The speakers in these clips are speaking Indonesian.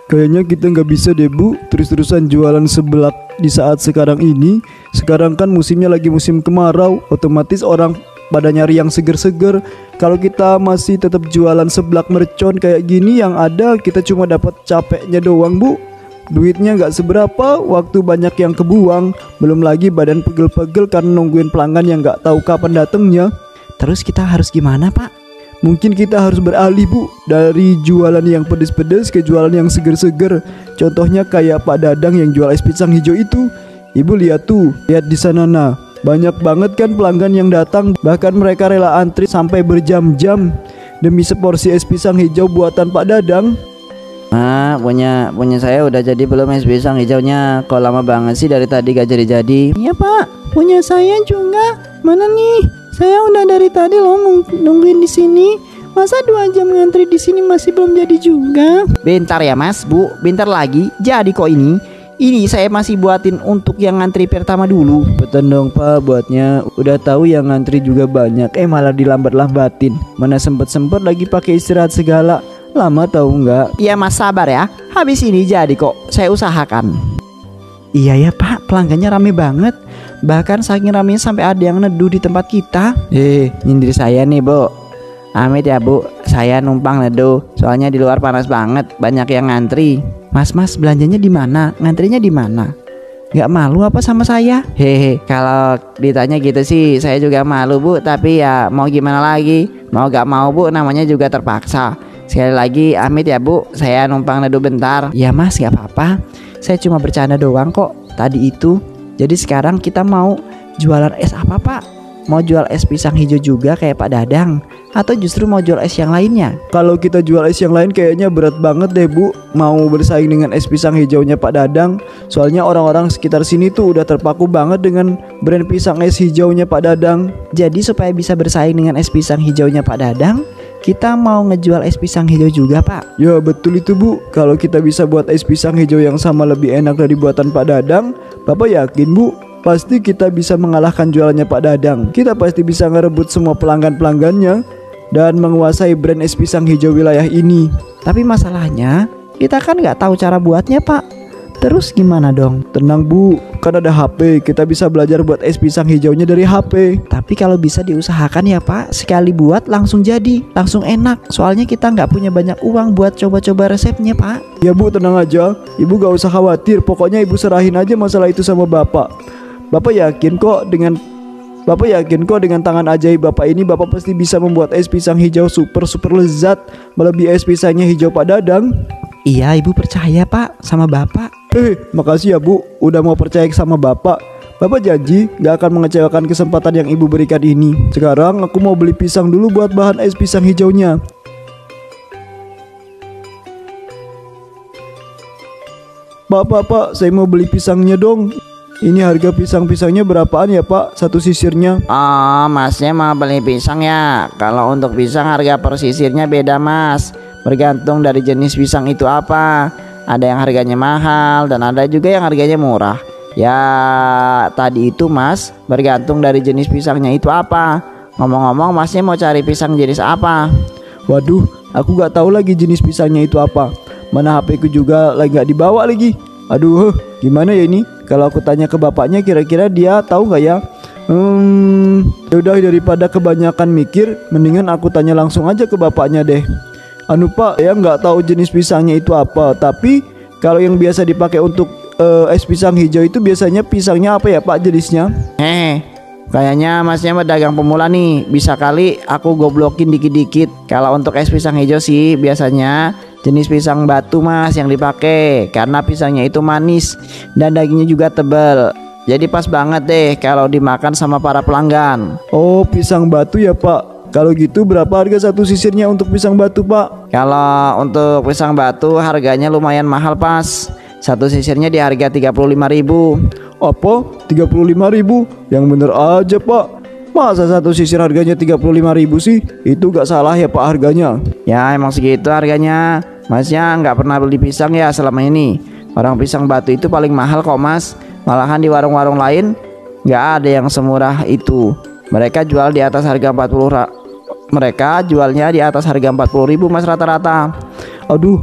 Kayaknya kita nggak bisa deh Bu terus-terusan jualan seblak di saat sekarang ini. Sekarang kan musimnya lagi musim kemarau, otomatis orang pada nyari yang seger-seger. Kalau kita masih tetap jualan seblak mercon kayak gini, yang ada kita cuma dapat capeknya doang Bu. Duitnya nggak seberapa, waktu banyak yang kebuang. Belum lagi badan pegel-pegel karena nungguin pelanggan yang nggak tahu kapan datangnya. Terus kita harus gimana Pak? Mungkin kita harus beralih Bu, dari jualan yang pedes-pedes ke jualan yang seger-seger. Contohnya kayak Pak Dadang yang jual es pisang hijau itu. Ibu lihat tuh, lihat di sana nah. Banyak banget kan pelanggan yang datang, bahkan mereka rela antri sampai berjam-jam demi seporsi es pisang hijau buatan Pak Dadang. Punya saya udah jadi belum es pisang hijaunya? Kok lama banget sih dari tadi gak jadi-jadi? Iya Pak, punya saya juga. Mana nih? Saya udah dari tadi loh nungguin di sini. Masa 2 jam ngantri di sini masih belum jadi juga? Bentar ya Mas, Bu, bentar lagi jadi kok ini. Ini saya masih buatin untuk yang ngantri pertama dulu. Betul dong Pak buatnya. Udah tahu yang ngantri juga banyak, malah dilambat-lambatin. Mana sempet-sempet lagi pakai istirahat segala. Lama tahu nggak? Iya Mas, sabar ya. Habis ini jadi kok, saya usahakan. Iya ya Pak, pelanggannya rame banget. Bahkan saking ramenya sampai ada yang neduh di tempat kita. Nyindir saya nih Bu. Amit ya Bu, saya numpang neduh. Soalnya di luar panas banget, banyak yang ngantri. Mas belanjanya di mana? Ngantrinya di mana? Gak malu apa sama saya? Kalau ditanya gitu sih saya juga malu Bu. Tapi ya mau gimana lagi? Mau gak mau Bu, namanya juga terpaksa. Sekali lagi amit ya Bu, saya numpang neduh bentar. Ya Mas, gak apa-apa. Saya cuma bercanda doang kok tadi itu. Jadi sekarang kita mau jualan es apa Pak? Mau jual es pisang hijau juga kayak Pak Dadang? Atau justru mau jual es yang lainnya? Kalau kita jual es yang lain kayaknya berat banget deh Bu, mau bersaing dengan es pisang hijaunya Pak Dadang. Soalnya orang-orang sekitar sini tuh udah terpaku banget dengan brand pisang es hijaunya Pak Dadang. Jadi supaya bisa bersaing dengan es pisang hijaunya Pak Dadang, kita mau ngejual es pisang hijau juga Pak. Ya betul itu Bu, kalau kita bisa buat es pisang hijau yang sama lebih enak dari buatan Pak Dadang, Bapak yakin Bu, pasti kita bisa mengalahkan jualannya Pak Dadang. Kita pasti bisa ngerebut semua pelanggan-pelanggannya dan menguasai brand es pisang hijau wilayah ini. Tapi masalahnya kita kan nggak tahu cara buatnya Pak. Terus gimana dong? Tenang Bu, kan ada HP, kita bisa belajar buat es pisang hijaunya dari HP. Tapi kalau bisa diusahakan ya Pak, sekali buat langsung jadi, langsung enak. Soalnya kita nggak punya banyak uang buat coba-coba resepnya Pak. Ya Bu, tenang aja, Ibu gak usah khawatir. Pokoknya Ibu serahin aja masalah itu sama Bapak. Bapak yakin kok dengan tangan ajaib Bapak ini, Bapak pasti bisa membuat es pisang hijau super lezat, melebihi es pisangnya hijau Pak Dadang. Iya, Ibu percaya Pak sama Bapak. Makasih ya Bu, udah mau percaya sama Bapak. Bapak janji gak akan mengecewakan kesempatan yang Ibu berikan ini. Sekarang aku mau beli pisang dulu buat bahan es pisang hijaunya. Pak, saya mau beli pisangnya dong. Ini harga pisang-pisangnya berapaan ya Pak, satu sisirnya? Masnya mau beli pisang ya? Kalau untuk pisang harga per sisirnya beda Mas, bergantung dari jenis pisang itu apa. Ada yang harganya mahal dan ada juga yang harganya murah. Ya tadi itu Mas, bergantung dari jenis pisangnya itu apa. Ngomong-ngomong, Masnya mau cari pisang jenis apa? Waduh, aku gak tahu lagi jenis pisangnya itu apa. Mana HP ku juga lagi gak dibawa lagi. Aduh, gimana ya ini? Kalau aku tanya ke bapaknya, kira-kira dia tahu nggak ya? Yaudah, daripada kebanyakan mikir, mendingan aku tanya langsung aja ke bapaknya deh. Anu Pak, ya nggak tahu jenis pisangnya itu apa, tapi kalau yang biasa dipakai untuk es pisang hijau itu biasanya pisangnya apa ya Pak jenisnya? Kayaknya Masnya pedagang pemula nih. Bisa kali aku goblokin dikit-dikit. Kalau untuk es pisang hijau sih biasanya jenis pisang batu Mas yang dipakai, karena pisangnya itu manis dan dagingnya juga tebal. Jadi pas banget deh kalau dimakan sama para pelanggan. Oh, pisang batu ya Pak. Kalau gitu berapa harga satu sisirnya untuk pisang batu Pak? Kalau untuk pisang batu harganya lumayan mahal Pas. Satu sisirnya di harga 35.000. Apa? 35.000? Yang bener aja Pak. Masa satu sisir harganya 35.000 sih? Itu gak salah ya Pak harganya? Ya emang segitu harganya. Masnya nggak pernah beli pisang ya selama ini? Orang pisang batu itu paling mahal kok Mas. Malahan di warung-warung lain nggak ada yang semurah itu. Mereka jual di atas harga 40.000 Mereka jualnya di atas harga 40.000 mas rata-rata. Aduh,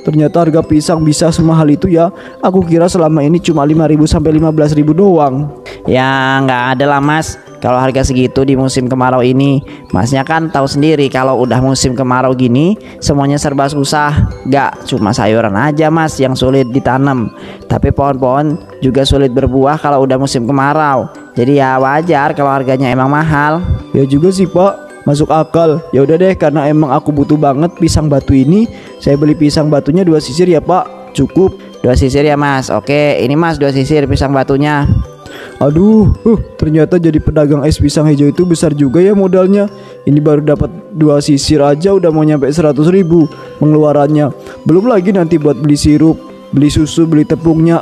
ternyata harga pisang bisa semahal itu ya. Aku kira selama ini cuma 5.000 sampai 15.000 doang. Ya nggak ada lah mas, kalau harga segitu di musim kemarau ini. Masnya kan tahu sendiri kalau udah musim kemarau gini semuanya serba susah. Gak cuma sayuran aja mas yang sulit ditanam, tapi pohon-pohon juga sulit berbuah kalau udah musim kemarau. Jadi ya wajar kalau harganya emang mahal. Ya juga sih Pak, masuk akal. Ya udah deh, karena emang aku butuh banget pisang batu ini, saya beli pisang batunya 2 sisir ya Pak. Cukup 2 sisir ya mas. Oke, ini mas 2 sisir pisang batunya. Aduh, ternyata jadi pedagang es pisang hijau itu besar juga ya modalnya. Ini baru dapat 2 sisir aja udah mau nyampe 100.000 pengeluarannya. Belum lagi nanti buat beli sirup, beli susu, beli tepungnya.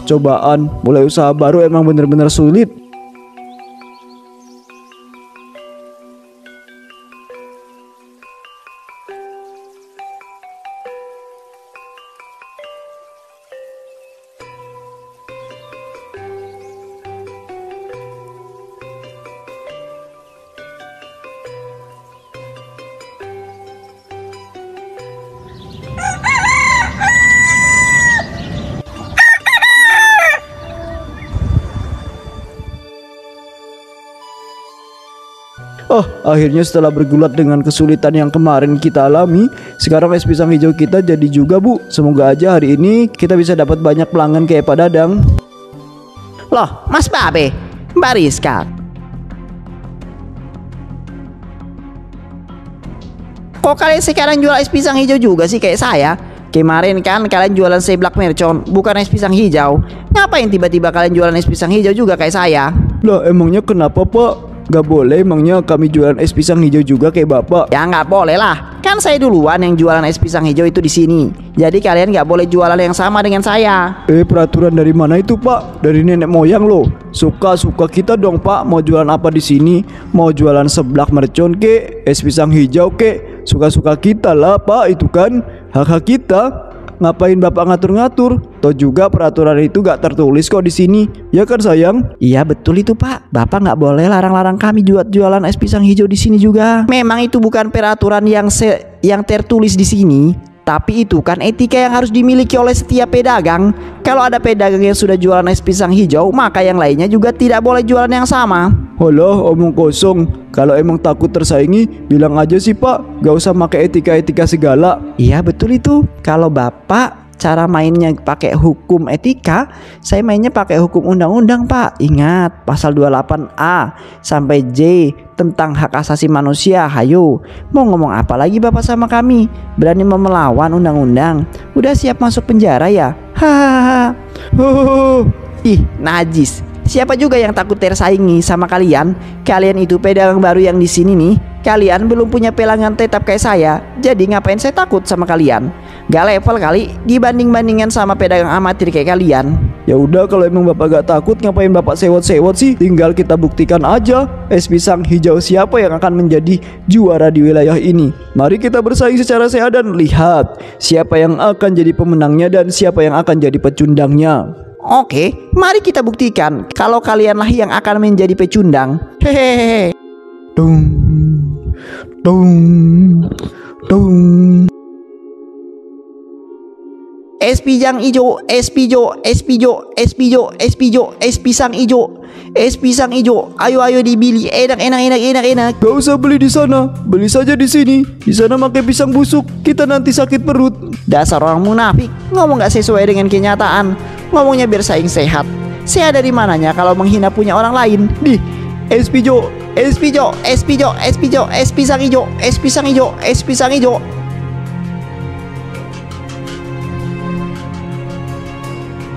Cobaan mulai usaha baru emang bener-bener sulit. Akhirnya setelah bergulat dengan kesulitan yang kemarin kita alami, sekarang es pisang hijau kita jadi juga Bu. Semoga aja hari ini kita bisa dapat banyak pelanggan kayak Pak Dadang. Loh mas Babe, Mbak Rizka, kok kalian sekarang jual es pisang hijau juga sih kayak saya? Kemarin kan kalian jualan seblak mercon, bukan es pisang hijau. Ngapain tiba-tiba kalian jualan es pisang hijau juga kayak saya? Lah emangnya kenapa Pak? Gak boleh emangnya kami jualan es pisang hijau juga kayak Bapak? Ya nggak boleh lah, kan saya duluan yang jualan es pisang hijau itu di sini. Jadi kalian nggak boleh jualan yang sama dengan saya. Peraturan dari mana itu Pak? Dari nenek moyang loh. Suka-suka kita dong Pak. Mau jualan apa di sini? Mau jualan seblak mercon ke, es pisang hijau ke? Suka-suka kita lah Pak. Itu kan hak-hak kita. Ngapain Bapak ngatur-ngatur? Toh juga peraturan itu gak tertulis kok di sini. Ya kan sayang? Iya betul itu Pak. Bapak nggak boleh larang-larang kami jualan es pisang hijau di sini juga. Memang itu bukan peraturan yang tertulis di sini, tapi itu kan etika yang harus dimiliki oleh setiap pedagang. Kalau ada pedagang yang sudah jualan es pisang hijau, maka yang lainnya juga tidak boleh jualan yang sama. Halah, omong kosong. Kalau emang takut tersaingi, bilang aja sih Pak. Gak usah pakai etika-etika segala. Iya betul itu. Kalau Bapak cara mainnya pakai hukum etika, saya mainnya pakai hukum undang-undang Pak. Ingat pasal 28A sampai J tentang hak asasi manusia. Hayo, mau ngomong apa lagi Bapak sama kami? Berani melawan undang-undang? Udah siap masuk penjara ya? Hahaha. Ih, najis. Siapa juga yang takut tersaingi sama kalian? Kalian itu pedagang baru yang di sini nih. Kalian belum punya pelanggan tetap kayak saya. Jadi ngapain saya takut sama kalian? Gak level kali dibanding-bandingkan sama pedagang amatir kayak kalian. Ya udah, kalau emang Bapak gak takut, ngapain Bapak sewot-sewot sih? Tinggal kita buktikan aja es pisang hijau siapa yang akan menjadi juara di wilayah ini. Mari kita bersaing secara sehat dan lihat siapa yang akan jadi pemenangnya dan siapa yang akan jadi pecundangnya. Oke, mari kita buktikan kalau kalianlah yang akan menjadi pecundang. Hehehe. Dung, dung, dung. Es pisang hijau, es hijau, es hijau, es hijau, es hijau, es pisang hijau, es pisang hijau. Ayo dibeli, enak. Gak usah beli di sana, beli saja di sini. Di sana pakai pisang busuk, kita nanti sakit perut. Dasar orang munafik, ngomong gak sesuai dengan kenyataan. Ngomongnya biar saing sehat. Saya dari mananya kalau menghina punya orang lain. Di es hijau, es hijau, es hijau, es hijau, es pisang hijau, es pisang hijau, es pisang hijau.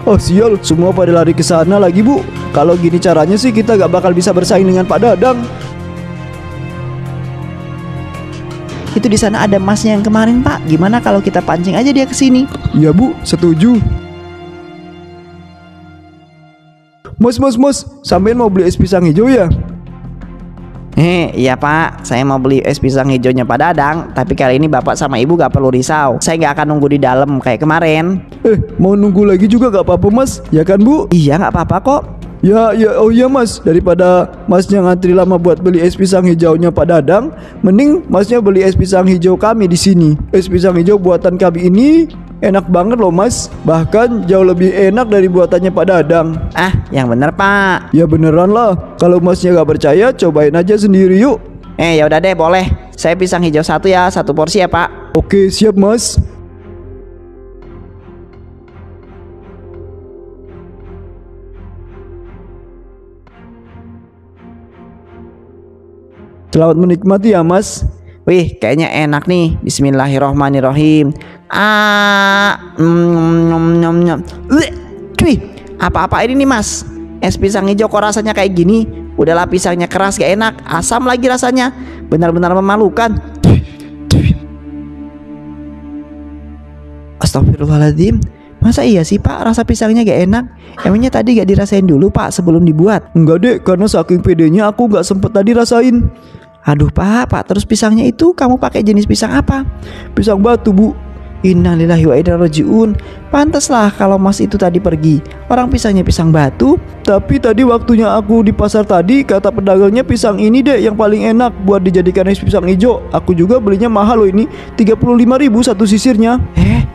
Oh sial, semua pada lari ke sana lagi Bu. Kalau gini caranya sih kita gak bakal bisa bersaing dengan Pak Dadang. Itu di sana ada masnya yang kemarin Pak. Gimana kalau kita pancing aja dia ke sini? Iya Bu, setuju. Mas, sampean mau beli es pisang hijau ya? Iya Pak, saya mau beli es pisang hijaunya Pak Dadang. Tapi kali ini Bapak sama Ibu gak perlu risau. Saya gak akan nunggu di dalam kayak kemarin. Mau nunggu lagi juga gak apa-apa Mas, ya kan Bu? Iya nggak apa-apa kok. Ya, oh iya mas, daripada masnya ngantri lama buat beli es pisang hijaunya Pak Dadang, mending masnya beli es pisang hijau kami di sini. Es pisang hijau buatan kami ini enak banget loh mas, bahkan jauh lebih enak dari buatannya Pak Dadang. Ah, yang bener Pak. Ya beneran lah, kalau masnya gak percaya cobain aja sendiri yuk. Ya udah deh, boleh. Saya pisang hijau satu ya, satu porsi ya Pak. Oke siap mas. Selamat menikmati ya mas. Wih, kayaknya enak nih. Bismillahirrohmanirrohim. Cuy, apa-apa ini nih mas? Es pisang hijau kok rasanya kayak gini? Udahlah pisangnya keras gak enak, asam lagi rasanya. Benar-benar memalukan. Astagfirullahaladzim. Masa iya sih Pak rasa pisangnya gak enak? Emangnya tadi gak dirasain dulu Pak sebelum dibuat? Enggak dek, karena saking pedenya aku gak sempet tadi rasain. Aduh Pak, terus pisangnya itu kamu pakai jenis pisang apa? Pisang batu bu. Innalillahi wa inna ilaihi rajiun. Pantaslah kalau mas itu tadi pergi. Orang pisangnya pisang batu. Tapi tadi waktunya aku di pasar tadi, kata pedagangnya pisang ini deh yang paling enak buat dijadikan es pisang hijau. Aku juga belinya mahal loh ini, 35.000 satu sisirnya.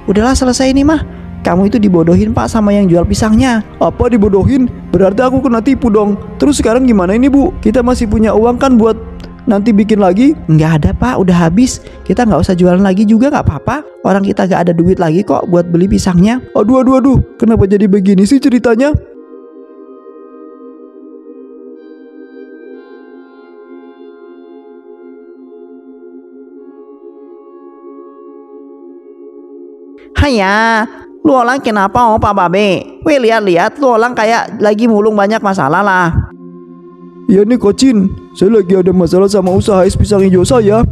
Udahlah selesai ini mah. Kamu itu dibodohin Pak sama yang jual pisangnya. Apa dibodohin? Berarti aku kena tipu dong. Terus sekarang gimana ini bu? Kita masih punya uang kan buat nanti bikin lagi? Nggak ada Pak, udah habis. Kita nggak usah jualan lagi juga nggak apa-apa. Orang kita nggak ada duit lagi kok buat beli pisangnya. Aduh, kenapa jadi begini sih ceritanya? Haya, lu orang kenapa Pak Babe? Wih, lihat-lihat lu orang kayak lagi mulung banyak masalah lah. Ya nih Kocin, saya lagi ada masalah sama usaha es pisang hijau saya.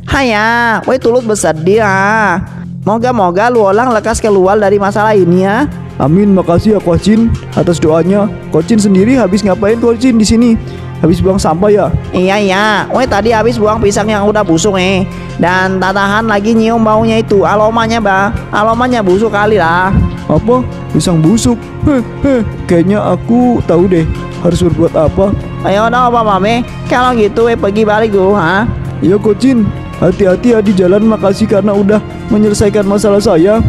Haya, woi turut bersedih ah. Moga-moga lu orang lekas keluar dari masalah ini ya. Amin, makasih ya Kocin atas doanya. Kocin sendiri habis ngapain Kocin di sini? Habis buang sampah ya? Iya, woi tadi habis buang pisang yang udah busuk dan tak tahan lagi nyium baunya itu. Aromanya busuk kali lah. Apa? Pisang busuk? Kayaknya aku tahu deh harus berbuat apa. Ayo dong Pak Mame, kalau gitu pergi balik dulu ha. Iya Kocin, hati-hati ya di jalan. Makasih karena udah menyelesaikan masalah saya.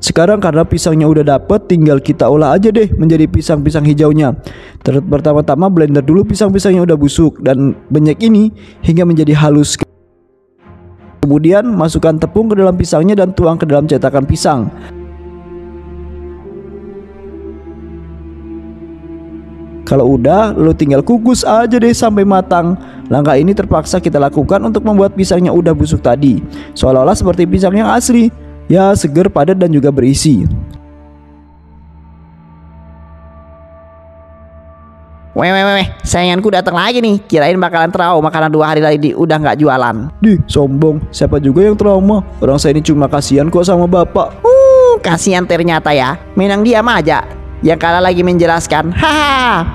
Sekarang karena pisangnya udah dapet, tinggal kita olah aja deh menjadi pisang-pisang hijaunya. Pertama-tama blender dulu pisang-pisang yang udah busuk dan banyak ini hingga menjadi halus. Kemudian masukkan tepung ke dalam pisangnya dan tuang ke dalam cetakan pisang. Kalau udah, lo tinggal kukus aja deh sampai matang. Langkah ini terpaksa kita lakukan untuk membuat pisangnya udah busuk tadi, seolah-olah seperti pisang yang asli. Ya, seger, padat, dan juga berisi. Weh, sayanganku datang lagi nih. Kirain bakalan trauma karena 2 hari lagi udah nggak jualan. Sombong. Siapa juga yang trauma? Orang saya ini cuma kasihan kok sama bapak. Kasihan ternyata ya. Menang diam aja. Yang kalah lagi menjelaskan. Haha.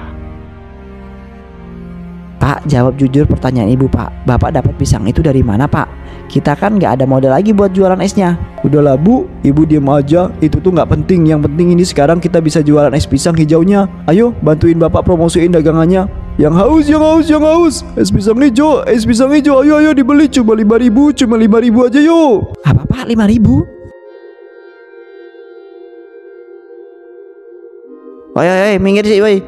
Pak, jawab jujur pertanyaan ibu Pak. Bapak dapat pisang itu dari mana Pak? Kita kan nggak ada modal lagi buat jualan esnya. Udahlah bu, ibu diam aja. Itu tuh nggak penting. Yang penting ini sekarang kita bisa jualan es pisang hijaunya. Ayo bantuin bapak promosiin dagangannya. Yang haus. Es pisang hijau. Ayo dibeli cuma 5.000, cuma 5.000 aja yuk. Apa Pak, 5.000? Woi, minggir sih, woi.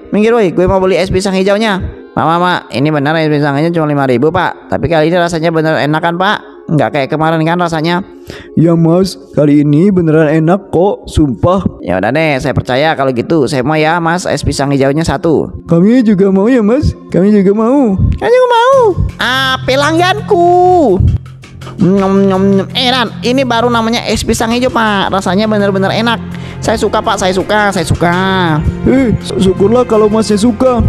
Gue mau beli es pisang hijaunya. Mama, ini benar es pisangnya cuma 5.000 Pak. Tapi kali ini rasanya bener enak kan Pak? Nggak kayak kemarin kan rasanya. Ya mas, kali ini beneran enak kok, sumpah. Ya udah deh, saya percaya kalau gitu. Saya mau ya mas, es pisang hijaunya 1. Kami juga mau ya mas. Kami juga mau. Pelangganku. Ran, ini baru namanya es pisang hijau Pak. Rasanya bener-bener enak. Saya suka Pak, saya suka. Syukurlah kalau masnya suka.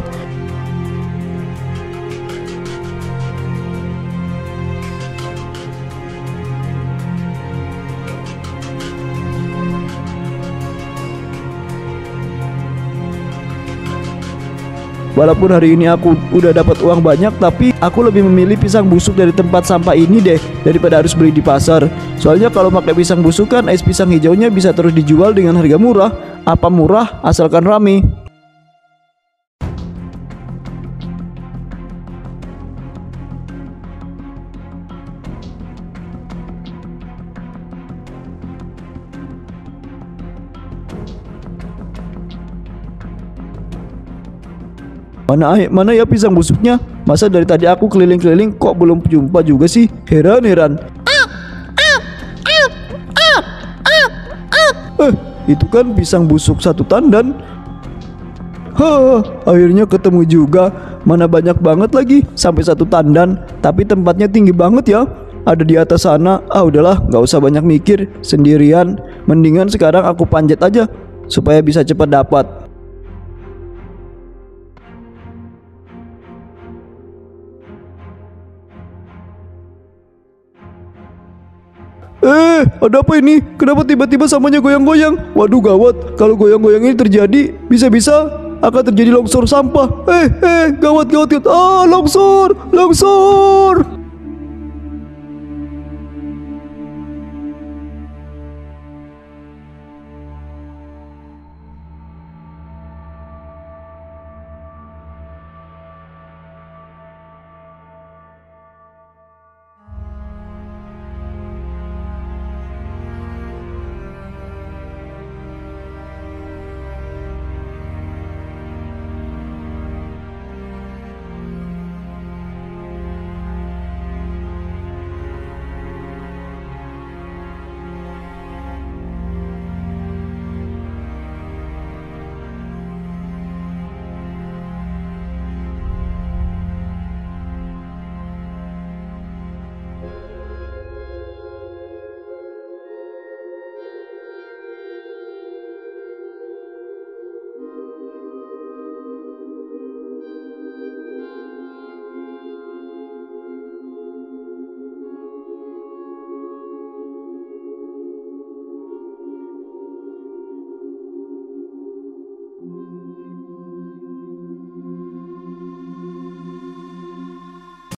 Walaupun hari ini aku udah dapat uang banyak, tapi aku lebih memilih pisang busuk dari tempat sampah ini deh daripada harus beli di pasar. Soalnya kalau pakai pisang busuk kan es pisang hijaunya bisa terus dijual dengan harga murah. Apa murah asalkan rame. Mana ya pisang busuknya? Masa dari tadi aku keliling-keliling kok belum jumpa juga sih? Heran. Itu kan pisang busuk satu tandan. Akhirnya ketemu juga. Mana banyak banget lagi, sampai satu tandan. Tapi tempatnya tinggi banget ya. Ada di atas sana. Udahlah, gak usah banyak mikir. Sendirian. Mendingan sekarang aku panjat aja supaya bisa cepat dapat. Ada apa ini? Kenapa tiba-tiba samanya goyang-goyang? Waduh gawat, kalau goyang-goyang ini terjadi, bisa-bisa akan terjadi longsor sampah. Gawat. Longsor.